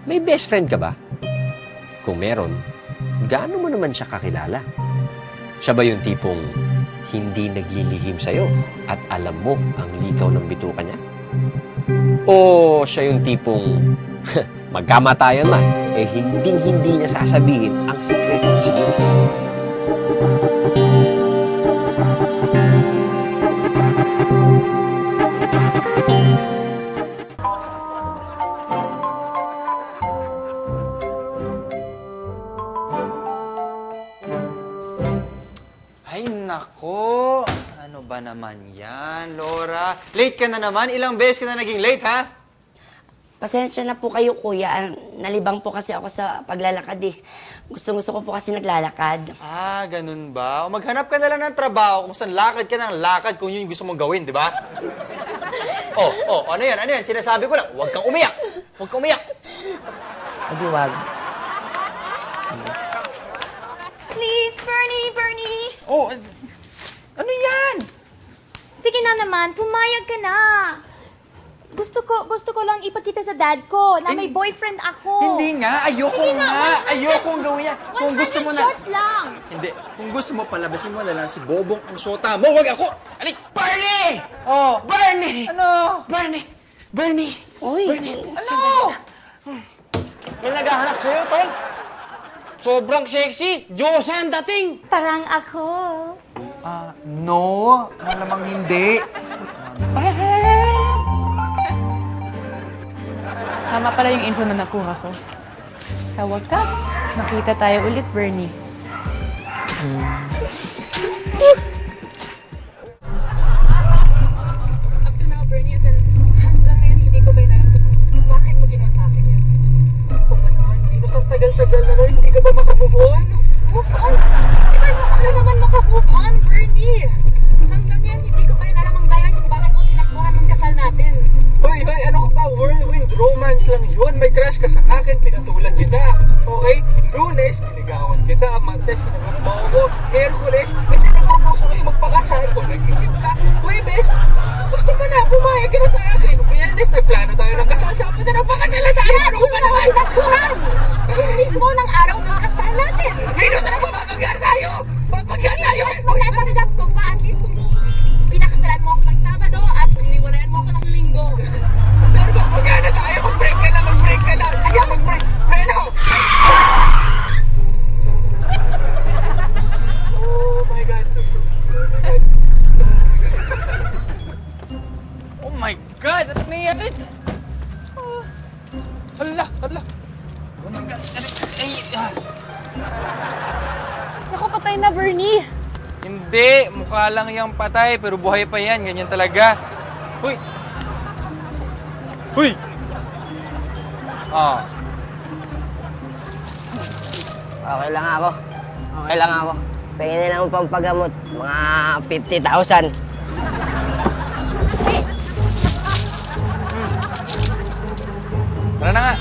May best friend ka ba? Kung meron, gaano mo naman siya kakilala? Siya ba yung tipong hindi naglilihim sa'yo at alam mo ang likaw ng bituka niya? O siya yung tipong magkamatayan man, eh hindi niya sasabihin ang sikreto niya sa'yo? Ay, nako. Ano ba naman yan, Laura? Late ka na naman? Ilang beses ka na naging late, ha? Pasensya na po kayo, kuya. Nalibang po kasi ako sa paglalakad eh. Gusto ko po kasi naglalakad. Ah, ganun ba? O maghanap ka na lang ng trabaho kung saan lakad ka ng lakad kung yun yung gusto mong gawin, di ba? Ano yan? Ano yan? Sinasabi ko lang, huwag kang umiyak. Huwag kang umiyak. O di wag. Please, Bernie! Oh, ano yan? Sige na naman, pumayag ka na. Gusto ko lang ipakita sa dad ko na may boyfriend ako. Hindi nga, ayoko Sige na, nga. 100 Ayokong gawin yan. Kung gusto mo 100 na... shots lang. Hindi. Kung gusto mo, palabasin mo na lang si Bobong ang syota mo. Huwag ako! Alik! Bernie! Oh! Bernie! Ano? Bernie! Uy, Ano? May naghahanap sa'yo, tol. Sobrang sexy. Diyosa ang dating. Parang ako. No. Malamang hindi. Tama pala yung info na nakuha ko. Sa wakas, makita tayo ulit, Bernie. Up to now, Bernie, hanggang ngayon hindi ko pa rin alam kung bakit mo ginawa sa akin yan. Ako ba naman, Venus, ang tagal-tagal na rin, hindi ka ba makamove on? Move on? Iba mo ako naman makamove on, Bernie. Hanggang ngayon hindi ko pa rin alam ang dahilan kung bakit mo tinakbuhan ng kasal natin. Hoy, ano ka pa? Whirlwind romance lang yun. May crush ka sa akin, pinatulan kita. Okay? Lunes, niligawan kita. Martes, sinagap mo ako. Merkules, may tinapropose ako yung magpakasal ko. Nag-isip ka. Huwebes, gusto mo na, pumayag ka na sa akin. Biyernes, nagplano tayo ng kasal. Sabado na pakasal na tayo. Ano ba naman? Takbuhan! Mismo ng araw ng kasal natin. Venus, ano ba? Papagyan tayo! Papagyan tayo! Kung natanggap ko pa, at least kung pinakasalan mo ako ng Sabado at iniwalayan mo ako ng Linggo. Pero papagyan na tayo! Mag-break ka lang! Mag-break ka lang! Sige, mag-break! Preno! Oh my God! Oh my God! Ano nangyayari? Hala! Oh my God! Naku, patay na, Bernie! Hindi! Mukha lang yung patay, pero buhay pa yan. Ganyan talaga. Huy! Ah. Okay lang ako. Pahingin nila mo pang pagamot. Mga 50,000. Tara na nga.